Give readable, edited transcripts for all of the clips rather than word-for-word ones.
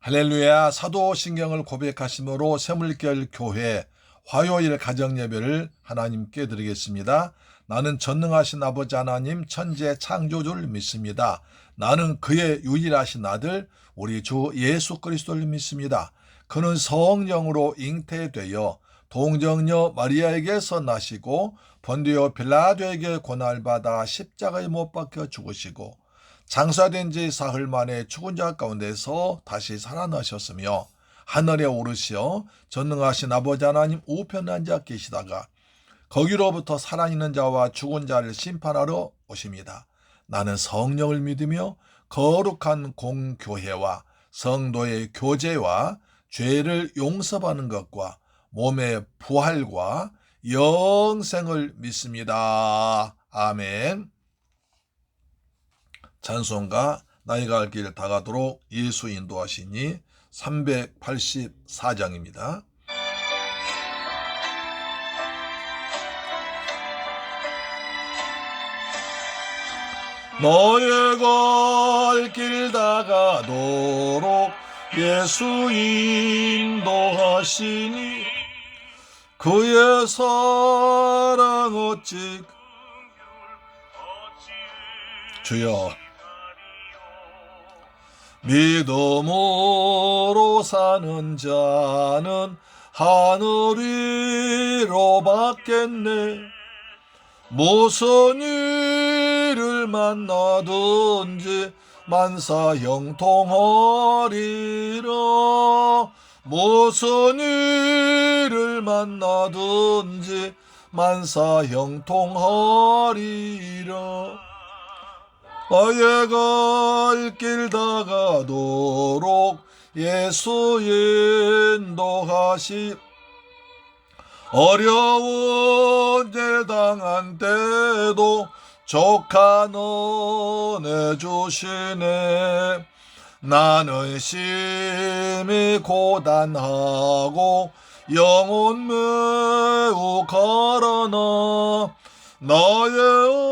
할렐루야. 사도신경을 고백하심으로 새물결 교회 화요일 가정예배를 하나님께 드리겠습니다. 나는 전능하신 아버지 하나님 천지의 창조주를 믿습니다. 나는 그의 유일하신 아들 우리 주 예수 그리스도를 믿습니다. 그는 성령으로 잉태되어 동정녀 마리아에게서 나시고 본디오 빌라도에게 고난받아 십자가에 못 박혀 죽으시고 장사된 지 사흘 만에 죽은 자 가운데서 다시 살아나셨으며 하늘에 오르시어 전능하신 아버지 하나님 우편에 앉아 계시다가 거기로부터 살아있는 자와 죽은 자를 심판하러 오십니다. 나는 성령을 믿으며 거룩한 공교회와 성도의 교제와 죄를 용서받는 것과 몸의 부활과 영생을 믿습니다. 아멘. 찬송가 나이가 갈 길 다가도록 예수 인도하시니 384장입니다. 너의 갈 길 다가도록 예수 인도하시니 그의 사랑 어찌 주여 믿음으로 사는 자는 하늘 위로 받겠네. 무슨 일을 만나든지 만사 형통하리라. 무슨 일을 만나든지 만사 형통하리라. 나의 갈 길 다가도록 예수 인도하시 어려운 일 당한 때도 족한 은혜 주시네. 나는 심히 고단하고 영혼 매우 가라나 나의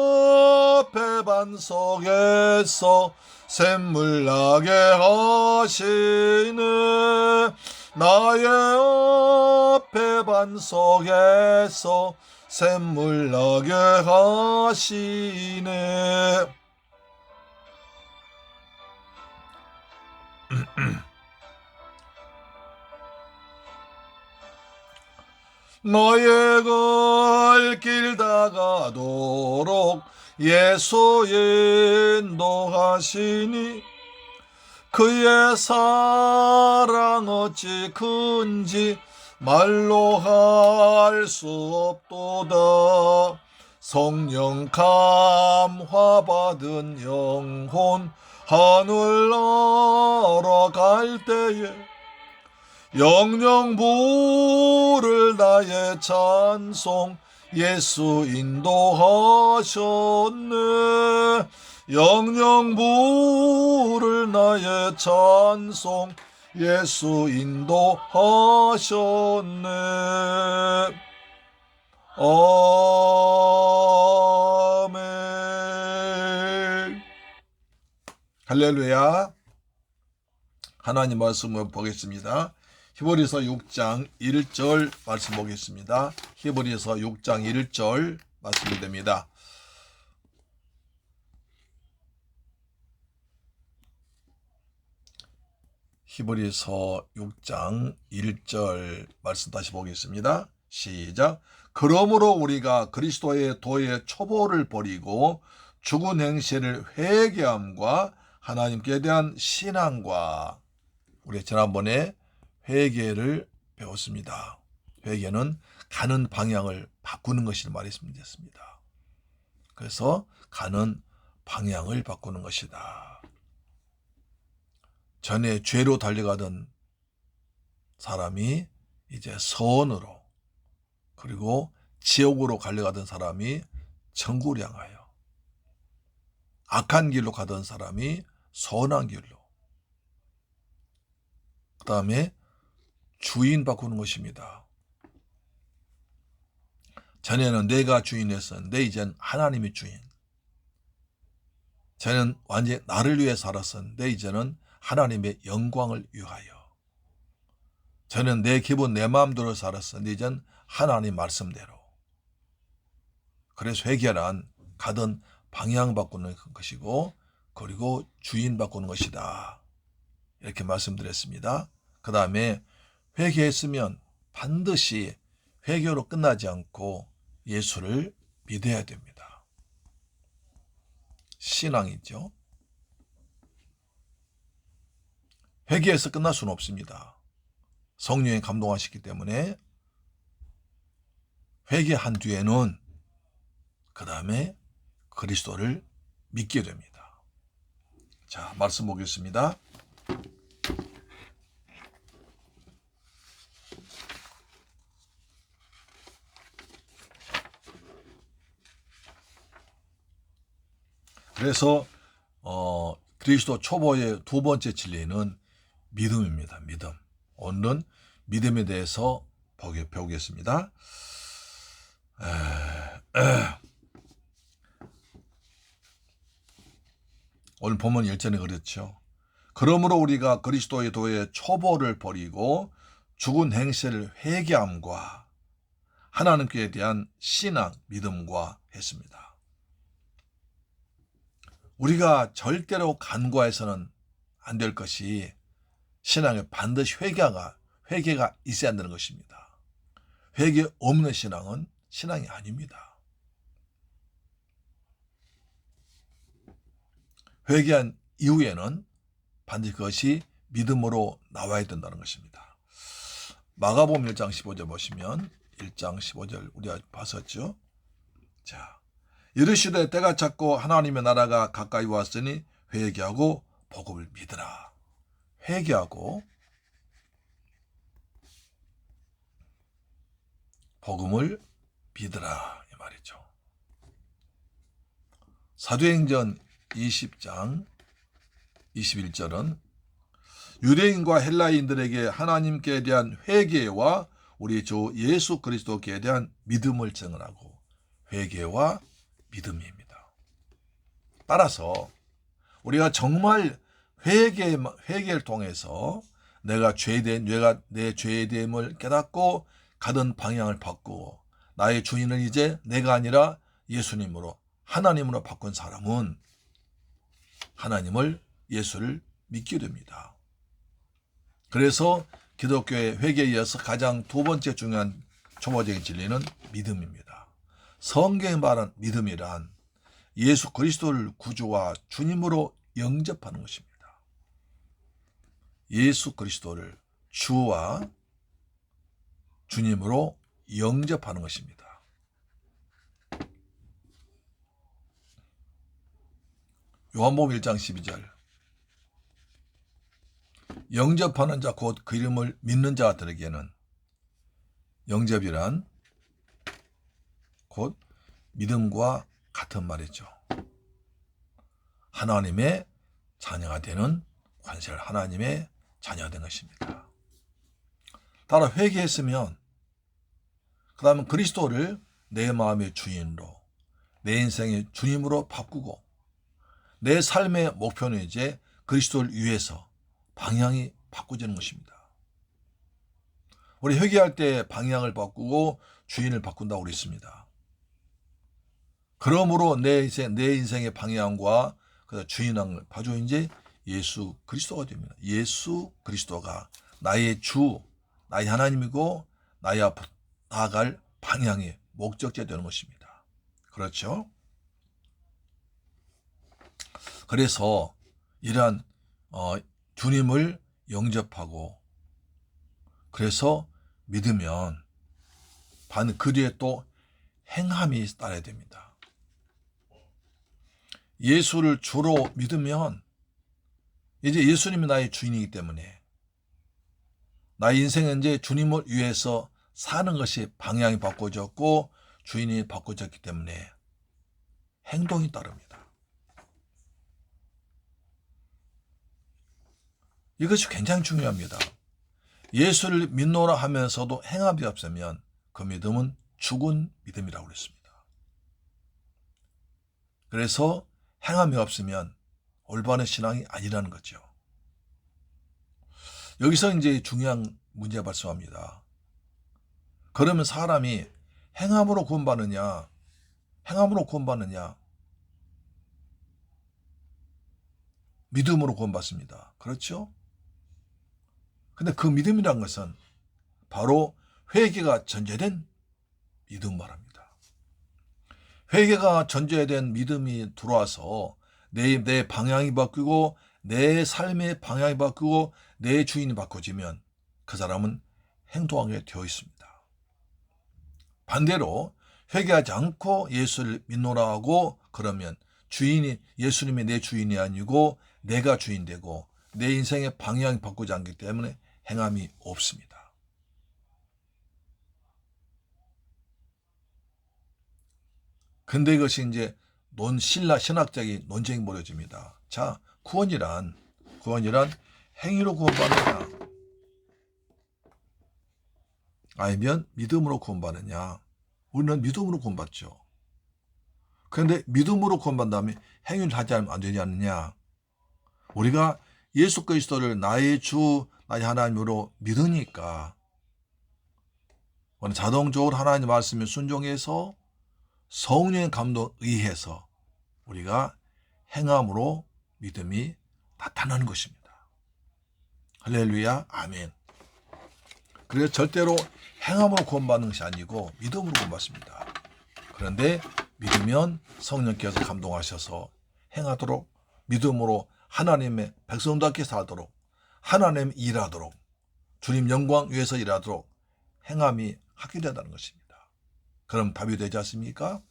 앞에 반석에서 샘물 나게 하시네. 나의 앞에 반석에서 샘물 나게 하시네. 너의 갈 길 다가도록 예수 인도하시니 그의 사랑 어찌 큰지 말로 할 수 없도다. 성령 감화 받은 영혼 하늘 날아갈 때에 영영 부를 나의 찬송 예수 인도하셨네. 영영 부를 나의 찬송 예수 인도하셨네. 아멘. 할렐루야. 하나님 말씀을 보겠습니다. 히브리서 6장 1절 말씀 보겠습니다. 히브리서 6장 1절 말씀이 됩니다. 히브리서 6장 1절 말씀 다시 보겠습니다. 시작. 그러므로 우리가 그리스도의 도의 초보를 버리고 죽은 행실을 회개함과 하나님께 대한 신앙과 우리 지난번에 회개를 배웠습니다. 회개는 가는 방향을 바꾸는 것을 말했습니다. 그래서 가는 방향을 바꾸는 것이다. 전에 죄로 달려가던 사람이 이제 선으로, 그리고 지옥으로 달려가던 사람이 천국을 향하여, 악한 길로 가던 사람이 선한 길로, 그 다음에 주인 바꾸는 것입니다. 전에는 내가 주인이었었는데 이젠 하나님이 주인. 전에는 완전히 나를 위해 살았었는데 이제는 하나님의 영광을 위하여. 저는 내 기분 내 마음대로 살았어. 이젠 하나님 말씀대로. 그래서 회개란 가든 방향 바꾸는 것이고 그리고 주인 바꾸는 것이다. 이렇게 말씀드렸습니다. 그 다음에 회개했으면 반드시 회개로 끝나지 않고 예수를 믿어야 됩니다. 신앙이죠. 회개해서 끝날 수는 없습니다. 성령이 감동하시기 때문에 회개한 뒤에는 그 다음에 그리스도를 믿게 됩니다. 자, 말씀 보겠습니다. 그래서 그리스도 초보의 두 번째 진리는 믿음입니다. 믿음. 오늘은 믿음에 대해서 배우겠습니다. 오늘 본문 1절에 그렇죠. 그러므로 우리가 그리스도의 도의 초보를 버리고 죽은 행실을 회개함과 하나님께 대한 신앙, 믿음과 했습니다. 우리가 절대로 간과해서는 안 될 것이 신앙에 반드시 회개가 있어야 한다는 것입니다. 회개 없는 신앙은 신앙이 아닙니다. 회개한 이후에는 반드시 그것이 믿음으로 나와야 된다는 것입니다. 마가복음 1장 15절 보시면 1장 15절 우리가 봤었죠. 자, 이르시되 때가 찼고 하나님의 나라가 가까이 왔으니 회개하고 복음을 믿으라. 회개하고 복음을 믿으라 이 말이죠. 사도행전 20장 21절은 유대인과 헬라인들에게 하나님께 대한 회개와 우리 주 예수 그리스도께 대한 믿음을 증언하고 회개와 믿음입니다. 따라서 우리가 정말 회개를 통해서 내가 내 죄에 대함을 깨닫고 가던 방향을 바꾸고 나의 주인은 이제 내가 아니라 예수님으로 하나님으로 바꾼 사람은 하나님을 예수를 믿게 됩니다. 그래서 기독교의 회개에 이어서 가장 두 번째 중요한 초보적인 진리는 믿음입니다. 성경에 말한 믿음이란 예수 그리스도를 구주와 주님으로 영접하는 것입니다. 예수 그리스도를 주와 주님으로 영접하는 것입니다. 요한복음 1장 12절 영접하는 자 곧 그 이름을 믿는 자들에게는 영접이란 곧 믿음과 같은 말이죠. 하나님의 자녀가 되는 관세를 하나님의 자녀가 된 것입니다. 따라 회개했으면 그 다음에 그리스도를 내 마음의 주인으로 내 인생의 주님으로 바꾸고 내 삶의 목표는 이제 그리스도를 위해서 방향이 바꾸지는 것입니다. 우리 회개할 때 방향을 바꾸고 주인을 바꾼다고 그랬습니다. 그러므로 내 인생의 방향과 주인을 봐줘 이제 예수 그리스도가 됩니다. 예수 그리스도가 나의 주, 나의 하나님이고 나의 앞으로 나아갈 방향의 목적지가 되는 것입니다. 그렇죠? 그래서 이러한 주님을 영접하고 그래서 믿으면 그 뒤에 또 행함이 따라야 됩니다. 예수를 주로 믿으면 이제 예수님이 나의 주인이기 때문에 나의 인생은 이제 주님을 위해서 사는 것이 방향이 바꿔졌고 주인이 바꿔졌기 때문에 행동이 따릅니다. 이것이 굉장히 중요합니다. 예수를 믿노라 하면서도 행함이 없으면 그 믿음은 죽은 믿음이라고 그랬습니다. 그래서 행함이 없으면 올바른 신앙이 아니라는 거죠. 여기서 이제 중요한 문제가 발생합니다. 그러면 사람이 행함으로 구원받느냐, 행함으로 구원받느냐, 믿음으로 구원받습니다. 그렇죠? 근데 그 믿음이란 것은 바로 회개가 전제된 믿음 말합니다. 회개가 전제된 믿음이 들어와서 내 방향이 바뀌고 내 삶의 방향이 바뀌고 내 주인이 바꿔지면 그 사람은 행동하게 되어 있습니다. 반대로 회개하지 않고 예수를 믿노라 하고 그러면 주인이 예수님이 내 주인이 아니고 내가 주인 되고 내 인생의 방향이 바꾸지 않기 때문에 행함이 없습니다. 근데 이것이 이제 신학적인 논쟁이 벌어집니다. 자, 구원이란 행위로 구원받느냐 아니면 믿음으로 구원받느냐. 우리는 믿음으로 구원받죠. 그런데 믿음으로 구원받다면 행위를 하지 않으면 안 되지 않느냐. 우리가 예수 그리스도를 나의 주, 나의 하나님으로 믿으니까 자동적으로 하나님의 말씀에 순종해서 성령의 감동에 의해서 우리가 행함으로 믿음이 나타나는 것입니다. 할렐루야, 아멘. 그래서 절대로 행함으로 구원받는 것이 아니고 믿음으로 구원받습니다. 그런데 믿으면 성령께서 감동하셔서 행하도록 믿음으로 하나님의 백성답게 살도록 하나님 일하도록 주님 영광 위해서 일하도록 행함이 하게 된다는 것입니다. 그럼 답이 되지 않습니까?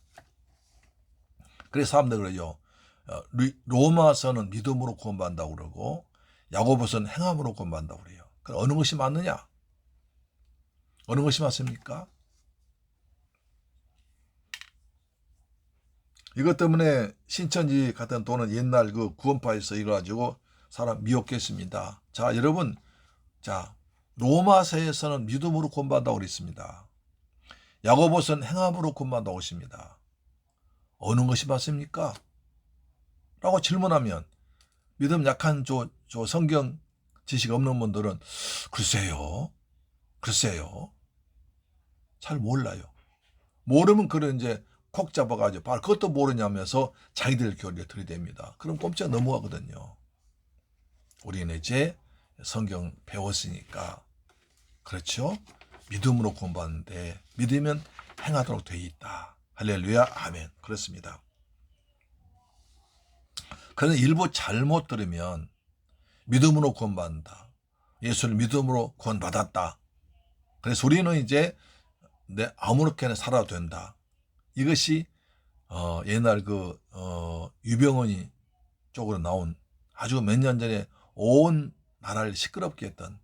그래서 사람들 그러죠. 로마서는 믿음으로 구원받는다고 그러고 야고보서는 행함으로 구원받는다고 그래요. 그럼 어느 것이 맞느냐? 어느 것이 맞습니까? 이것 때문에 신천지 같은 또는 옛날 그 구원파에서 이래가지고 사람 미혹했습니다. 자, 여러분, 자, 로마서에서는 믿음으로 구원받는다고 그랬습니다. 야고보서는 행함으로 구원받는다고 했습니다. 어느 것이 맞습니까? 라고 질문하면 믿음 약한 저 성경 지식 없는 분들은 글쎄요. 잘 몰라요. 모르면 그런 이제 콕 잡아가지고 바로 그것도 모르냐면서 자기들 교리를 들이댑니다. 그럼 꼼짝 넘어가거든요. 우리는 이제 성경 배웠으니까 그렇죠? 믿음으로 구원받는데 믿으면 행하도록 되어 있다. 할렐루야, 아멘. 그렇습니다. 그런데 일부 잘못 들으면 믿음으로 구원받는다. 예수를 믿음으로 구원받았다. 그래서 우리는 이제 아무렇게나 살아도 된다. 이것이 옛날 유병헌이 쪽으로 나온 아주 몇 년 전에 온 나라를 시끄럽게 했던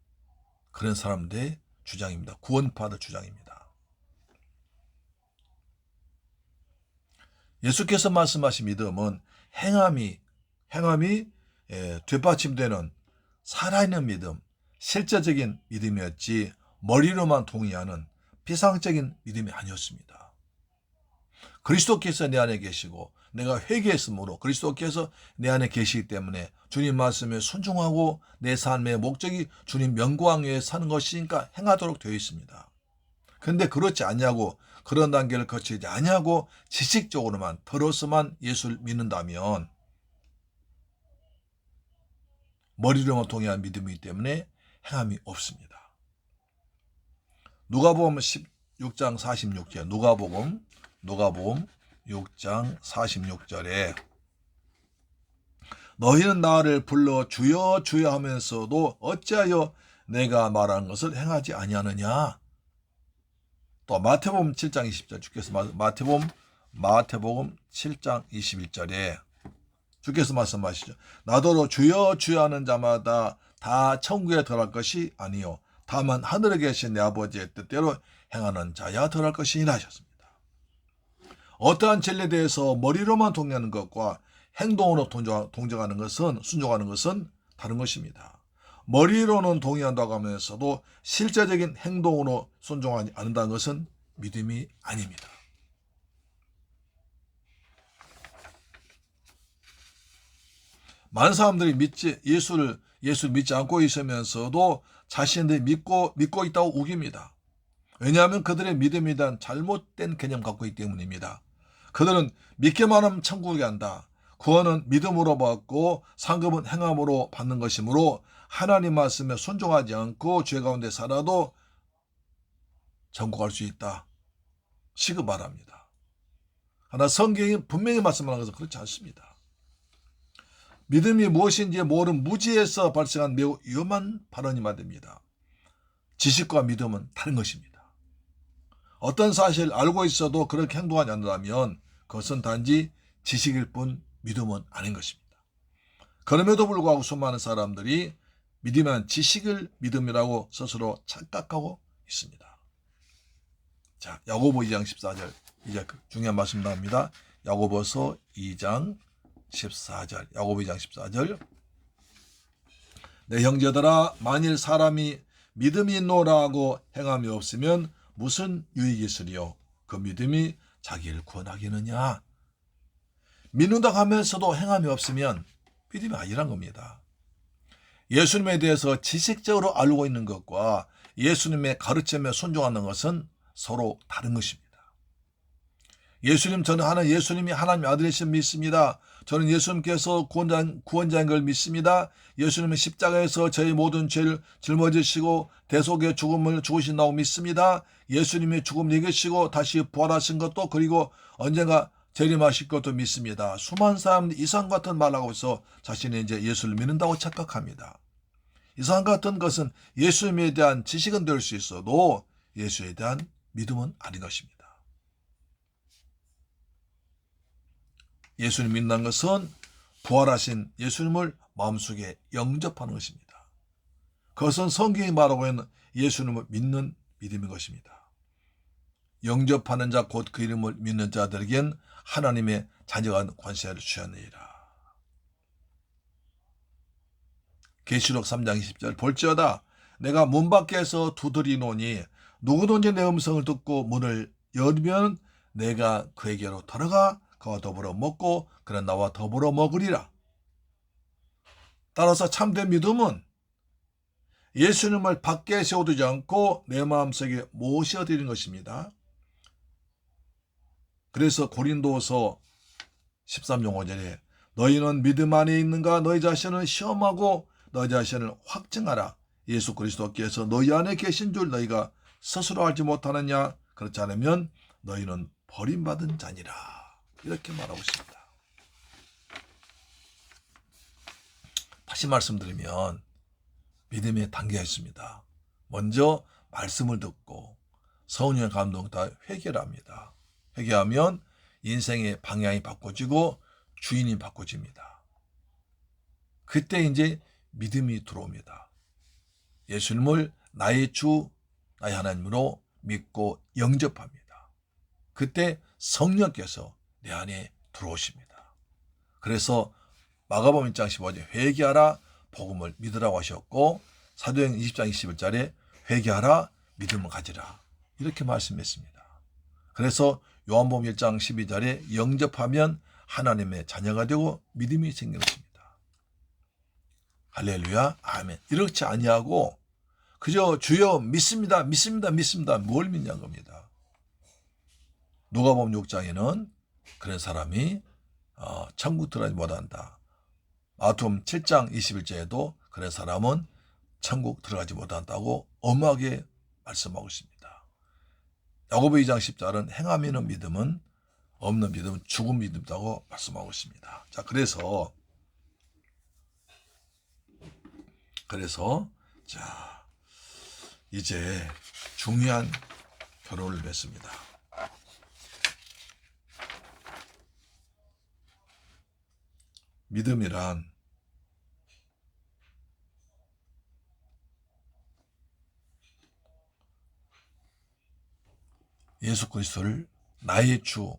그런 사람들의 주장입니다. 구원파들 주장입니다. 예수께서 말씀하신 믿음은 행함이 뒷받침되는 살아있는 믿음, 실제적인 믿음이었지 머리로만 동의하는 피상적인 믿음이 아니었습니다. 그리스도께서 내 안에 계시고 내가 회개했으므로 그리스도께서 내 안에 계시기 때문에 주님 말씀에 순종하고 내 삶의 목적이 주님 영광 위에 사는 것이니까 행하도록 되어 있습니다. 그런데 그렇지 않냐고 그런 단계를 거치지 않냐고 지식적으로만 들어서만 예수를 믿는다면 머리로만 동의한 믿음이기 때문에 행함이 없습니다. 누가복음 16장 46절 누가복음 6장 46절에 너희는 나를 불러 주여 주여 하면서도 어찌하여 내가 말하는 것을 행하지 아니하느냐. 또 마태복음 7장 20절 주께서 마태복음 7장 21절에 주께서 말씀하시죠. 나더러 주여 주여 하는 자마다 다 천국에 들어갈 것이 아니요 다만 하늘에 계신 내 아버지의 뜻대로 행하는 자야 들어갈 것이니라 하셨습니다. 어떠한 진리에 대해서 머리로만 동의하는 것과 행동으로 동정하는 것은 순종하는 것은 다른 것입니다. 머리로는 동의한다고 하면서도 실제적인 행동으로 순종하지 않는다는 것은 믿음이 아닙니다. 많은 사람들이 예수를 예수를 믿지 않고 있으면서도 자신들이 믿고 있다고 우깁니다. 왜냐하면 그들의 믿음에 대한 잘못된 개념 갖고 있기 때문입니다. 그들은 믿기만 하면 천국에 간다. 구원은 믿음으로 받고 상급은 행함으로 받는 것이므로 하나님 말씀에 순종하지 않고 죄 가운데 살아도 천국 갈 수 있다. 시그 말합니다. 하나 성경이 분명히 말씀하는 것은 그렇지 않습니다. 믿음이 무엇인지 모르는 무지에서 발생한 매우 위험한 발언이 됩니다. 지식과 믿음은 다른 것입니다. 어떤 사실을 알고 있어도 그렇게 행동하지 않는다면 그것은 단지 지식일 뿐 믿음은 아닌 것입니다. 그럼에도 불구하고 수많은 사람들이 믿음이란 지식을 믿음이라고 스스로 착각하고 있습니다. 자, 야고보 2장 14절 이제 중요한 말씀 나옵니다. 야고보서 2장 14절 야고보 2장 14절 내 형제들아 만일 사람이 믿음이 있노라고 행함이 없으면 무슨 유익이 있으리요? 그 믿음이 자기를 구원하겠느냐? 믿는다 하면서도 행함이 없으면 믿음이 아니란 겁니다. 예수님에 대해서 지식적으로 알고 있는 것과 예수님의 가르침에 순종하는 것은 서로 다른 것입니다. 저는 예수님이 하나님의 아들이신 믿습니다. 저는 예수님께서 구원자인 걸 믿습니다. 예수님은 십자가에서 저희 모든 죄를 짊어지시고 대속의 죽음을 죽으신다고 믿습니다. 예수님이 죽음 이기시고 다시 부활하신 것도 그리고 언젠가 재림하실 것도 믿습니다. 수많은 사람들이 이상 같은 말하고 있어 자신이 이제 예수를 믿는다고 착각합니다. 이상 같은 것은 예수님에 대한 지식은 될 수 있어도 예수에 대한 믿음은 아닌 것입니다. 예수님 믿는 것은 부활하신 예수님을 마음속에 영접하는 것입니다. 그것은 성경이 말하고 있는 예수님을 믿는 믿음인 것입니다. 영접하는 자 곧 그 이름을 믿는 자들에겐 하나님의 자녀가 관세를 주셨느니라. 계시록 3장 20절 볼지어다 내가 문 밖에서 두드리노니 누구든지 내 음성을 듣고 문을 열면 내가 그에게로 들어가 그와 더불어 먹고 그는 나와 더불어 먹으리라. 따라서 참된 믿음은 예수님을 밖에 세워두지 않고 내 마음속에 모셔드리는 것입니다. 그래서 고린도서 13장 5절에 너희는 믿음 안에 있는가 너희 자신을 시험하고 너희 자신을 확증하라. 예수 그리스도께서 너희 안에 계신 줄 너희가 스스로 알지 못하느냐. 그렇지 않으면 너희는 버림받은 자니라. 이렇게 말하고 있습니다. 다시 말씀드리면 믿음의 단계가 있습니다. 먼저 말씀을 듣고 성령의 감동 다 회개를 합니다. 회개하면 인생의 방향이 바꿔지고 주인이 바꿔집니다. 그때 이제 믿음이 들어옵니다. 예수님을 나의 주, 나의 하나님으로 믿고 영접합니다. 그때 성령께서 내 안에 들어오십니다. 그래서 마가복음 1장 15절에 회개하라 복음을 믿으라고 하셨고 사도행전 20장 21절에 회개하라 믿음을 가지라 이렇게 말씀했습니다. 그래서 요한복음 1장 12절에 영접하면 하나님의 자녀가 되고 믿음이 생기는 것입니다. 할렐루야 아멘. 이렇지 아니하고 그저 주여 믿습니다 뭘 믿냐는 겁니다. 누가복음 6장에는 그런 사람이 천국 들어가지 못한다. 마태복음 7장 21절에도 그런 사람은 천국 들어가지 못한다고 엄하게 말씀하고 있습니다. 야고보 2장 10절은 행함이 있는 믿음은 없는 믿음은 죽은 믿음이라고 말씀하고 있습니다. 자, 그래서 자 이제 중요한 결론을 맺습니다. 믿음이란 예수 그리스도를 나의 주,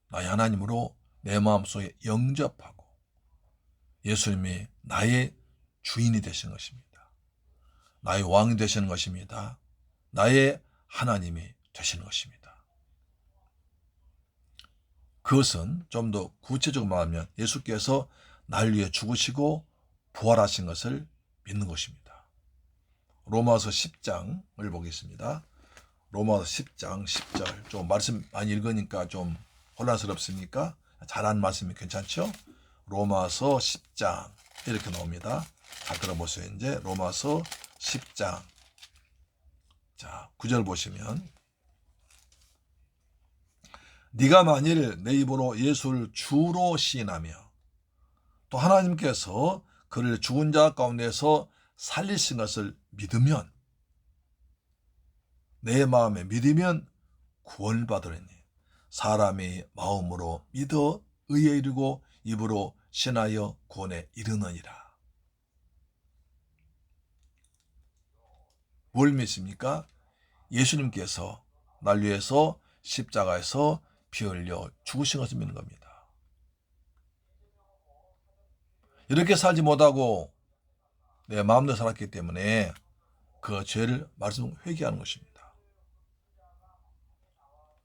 나의 하나님으로 내 마음속에 영접하고 예수님이 나의 주인이 되시는 것입니다. 나의 왕이 되시는 것입니다. 나의 하나님이 되시는 것입니다. 그것은 좀 더 구체적으로 말하면 예수께서 날 위해 죽으시고 부활하신 것을 믿는 것입니다. 로마서 10장을 보겠습니다. 로마서 10장 10절. 좀 말씀 많이 읽으니까 좀 혼란스럽습니까? 잘한 말씀이 괜찮죠? 로마서 10장 이렇게 나옵니다. 잘 들어보세요. 이제 로마서 10장. 자, 9절 보시면 네가 만일 내 입으로 예수를 주로 시인하며 또 하나님께서 그를 죽은 자 가운데서 살리신 것을 믿으면 내 마음에 믿으면 구원을 받으리니 사람이 마음으로 믿어 의에 이르고 입으로 신하여 구원에 이르느니라. 뭘 믿습니까? 예수님께서 날 위해서 십자가에서 피 흘려 죽으신 것을 믿는 겁니다. 이렇게 살지 못하고 내 마음대로 살았기 때문에 그 죄를 말씀 회개하는 것입니다.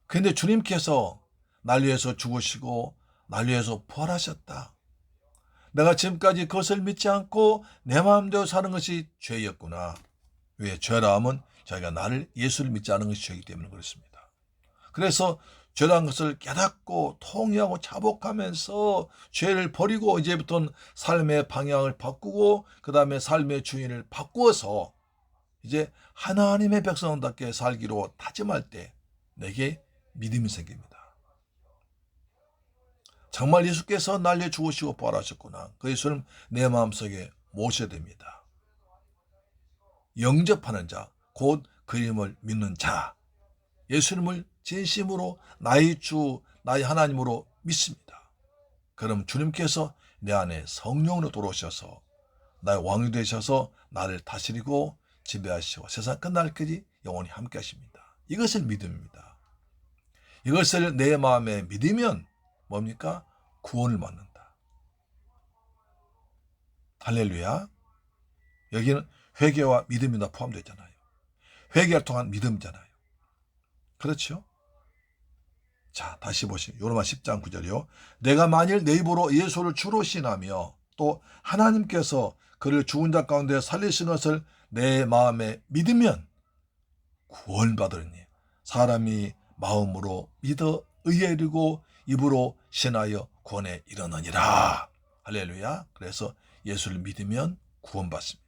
그런데 주님께서 날 위해서 죽으시고 날 위해서 부활하셨다. 내가 지금까지 그것을 믿지 않고 내 마음대로 사는 것이 죄였구나. 왜? 죄라 함은 자기가 나를 예수를 믿지 않은 것이 죄이기 때문에 그렇습니다. 그래서 죄라는 것을 깨닫고 통회하고 자복하면서 죄를 버리고 이제부터는 삶의 방향을 바꾸고 그 다음에 삶의 주인을 바꾸어서 이제 하나님의 백성답게 살기로 다짐할 때 내게 믿음이 생깁니다. 정말 예수께서 날 위해 죽으시고 부활하셨구나. 그 예수를 내 마음속에 모셔야 됩니다. 영접하는 자, 곧 그 이름을 믿는 자, 예수님을 진심으로 나의 주, 나의 하나님으로 믿습니다. 그럼 주님께서 내 안에 성령으로 들어오셔서 나의 왕이 되셔서 나를 다스리고 지배하시고 세상 끝날까지 영원히 함께 하십니다. 이것을 믿음입니다. 이것을 내 마음에 믿으면 뭡니까? 구원을 받는다. 할렐루야. 여기는 회개와 믿음이 다 포함되어 있잖아요. 회개를 통한 믿음이잖아요. 그렇죠? 자, 다시 보시죠. 로마 10장 9절이요. 내가 만일 내 입으로 예수를 주로 신하며 또 하나님께서 그를 죽은 자 가운데 살리신 것을 내 마음에 믿으면 구원받으리니 사람이 마음으로 믿어 의에 이르고 입으로 신하여 구원에 이르느니라. 할렐루야. 그래서 예수를 믿으면 구원받습니다.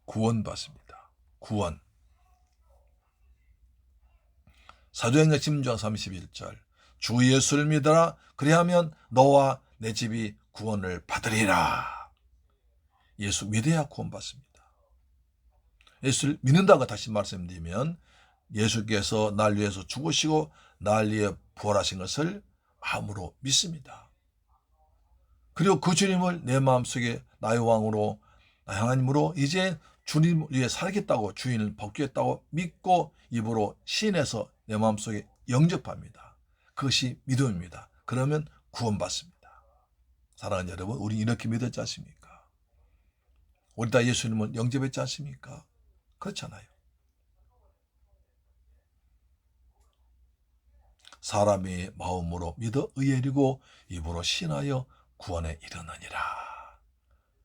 구원받습니다. 구원. 사도행전 10장 31절. 주 예수를 믿어라. 그리하면 너와 내 집이 구원을 받으리라. 예수 믿어야 구원받습니다. 예수를 믿는다고 다시 말씀드리면 예수께서 날 위해서 죽으시고 날 위해 부활하신 것을 마음으로 믿습니다. 그리고 그 주님을 내 마음속에 나의 왕으로 나의 하나님으로 이제 주님을 위해 살겠다고 주인을 받겠다고 믿고 입으로 시인해서 내 마음속에 영접합니다. 그것이 믿음입니다. 그러면 구원받습니다. 사랑하는 여러분, 우리 이렇게 믿었지 않습니까? 우리 다 예수님을 영접했지 않습니까? 그렇잖아요. 사람이 마음으로 믿어 의에 이르고 입으로 신하여 구원에 이르느니라.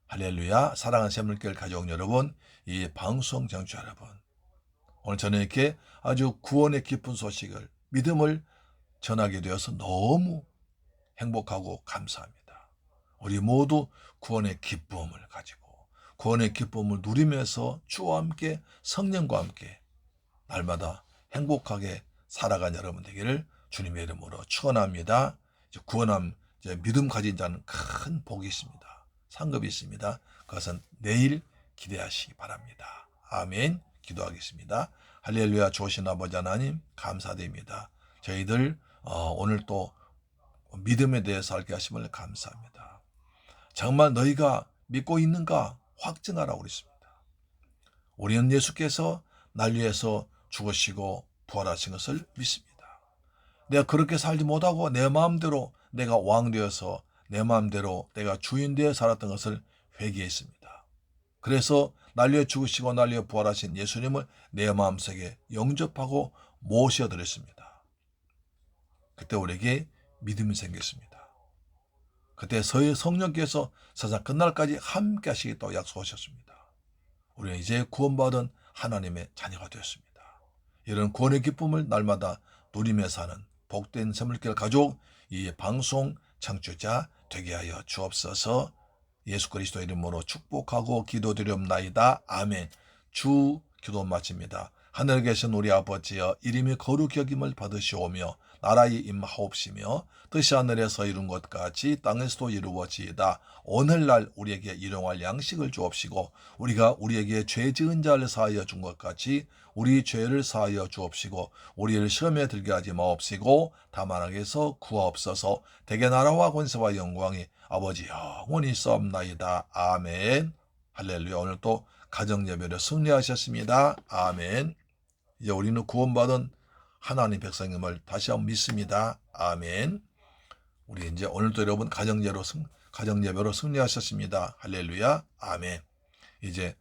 할렐루야. 사랑하는 샘물교회를 가져온 여러분, 이 방송 청취자 여러분, 오늘 저는 이렇게 아주 구원의 깊은 소식을 믿음을 전하게 되어서 너무 행복하고 감사합니다. 우리 모두 구원의 기쁨을 가지고 구원의 기쁨을 누리면서 주와 함께 성령과 함께 날마다 행복하게 살아간 여러분 되기를 주님의 이름으로 축원합니다. 구원함 믿음 가진 자는 큰 복이 있습니다. 상급이 있습니다. 그것은 내일 기대하시기 바랍니다. 아멘. 기도하겠습니다. 할렐루야. 좋으신 아버지 하나님 감사드립니다. 저희들 오늘 또 믿음에 대해서 알게 하심을 감사합니다. 정말 너희가 믿고 있는가 확증하라고 그랬습니다. 우리는 예수께서 날 위해서 죽으시고 부활하신 것을 믿습니다. 내가 그렇게 살지 못하고 내 마음대로 내가 왕 되어서 내 마음대로 내가 주인 되어 살았던 것을 회개했습니다. 그래서 날 위해 죽으시고 날 위해 부활하신 예수님을 내 마음속에 영접하고 모셔드렸습니다. 그때 우리에게 믿음이 생겼습니다. 그때 성령께서 세상 끝날까지 함께 하시겠다고 약속하셨습니다. 우리는 이제 구원받은 하나님의 자녀가 되었습니다. 이런 구원의 기쁨을 날마다 누리며 사는 복된 샘물길 가족, 이 방송 창조자 되게 하여 주옵소서. 예수 그리스도 이름으로 축복하고 기도드리옵나이다. 아멘. 주 기도 마칩니다. 하늘에 계신 우리 아버지여, 이름이 거룩히 여김을 받으시오며 나라의 임하옵시며 뜻이 하늘에서 이룬 것 같이 땅에서도 이루어지이다. 오늘날 우리에게 일용할 양식을 주옵시고 우리가 우리에게 죄 지은 자를 사하여 준 것 같이 우리 죄를 사하여 주옵시고 우리를 시험에 들게 하지 마옵시고 다만 악에서 구하옵소서. 대개 나라와 권세와 영광이 아버지 영원히 있사옵나이다. 아멘. 할렐루야. 오늘 또 가정예배로 승리하셨습니다. 아멘. 이제 우리는 구원받은 하나님 백성임을 다시 한번 믿습니다. 아멘. 우리 이제 오늘도 여러분 가정예배로 승리하셨습니다. 할렐루야. 아멘. 이제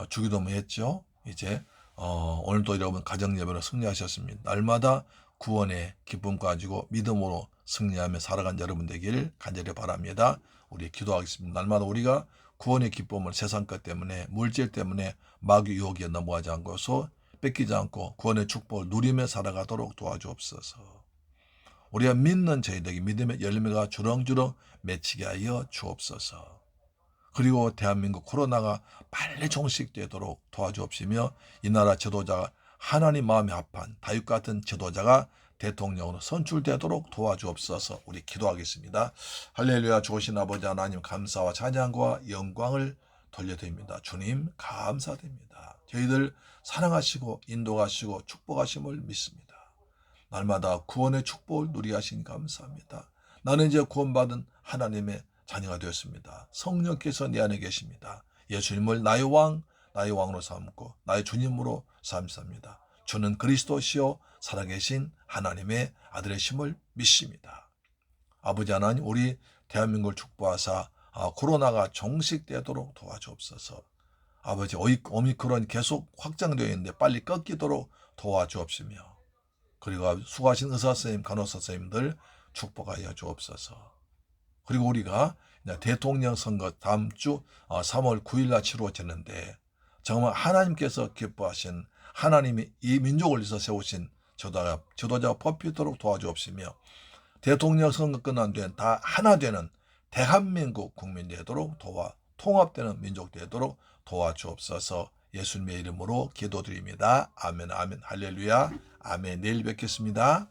주기도문 했죠. 이제 오늘도 여러분 가정예배로 승리하셨습니다. 날마다 구원의 기쁨 가지고 믿음으로 승리하며 살아간 여러분 되기를 간절히 바랍니다. 우리 기도하겠습니다. 날마다 우리가 구원의 기쁨을 세상 것 때문에 물질 때문에 마귀 유혹에 넘어가지 않고서 뺏기지 않고 구원의 축복을 누리며 살아가도록 도와주옵소서. 우리가 믿는 저희들에게 믿음의 열매가 주렁주렁 맺히게 하여 주옵소서. 그리고 대한민국 코로나가 빨리 종식되도록 도와주옵시며 이 나라 지도자가 하나님 마음에 합한 다윗 같은 지도자가 대통령으로 선출되도록 도와주옵소서. 우리 기도하겠습니다. 할렐루야. 좋으신 아버지 하나님, 감사와 찬양과 영광을 돌려드립니다. 주님 감사드립니다. 저희들 사랑하시고 인도하시고 축복하심을 믿습니다. 날마다 구원의 축복을 누리게 하시니 감사합니다. 나는 이제 구원받은 하나님의 자녀가 되었습니다. 성령께서 내 안에 계십니다. 예수님을 나의 왕으로 삼고 나의 주님으로 삼습니다. 주는 그리스도시요 살아계신 하나님의 아들이심을 믿습니다. 아버지 하나님, 우리 대한민국을 축복하사 코로나가 종식되도록 도와주옵소서. 아버지, 오미크론 계속 확장되어 있는데 빨리 꺾이도록 도와주옵시며 그리고 수고하신 의사선생님, 간호사선생님들 축복하여 주옵소서. 그리고 우리가 대통령 선거 다음 주 3월 9일날 치루어지는데 정말 하나님께서 기뻐하신 하나님이 이 민족을 위해서 세우신 지도자가 뽑히도록 도와주옵시며 대통령 선거 끝난 뒤엔 다 하나 되는 대한민국 국민 되도록 통합되는 민족 되도록 도와주옵소서. 예수님의 이름으로 기도드립니다. 아멘, 아멘, 할렐루야, 아멘. 내일 뵙겠습니다.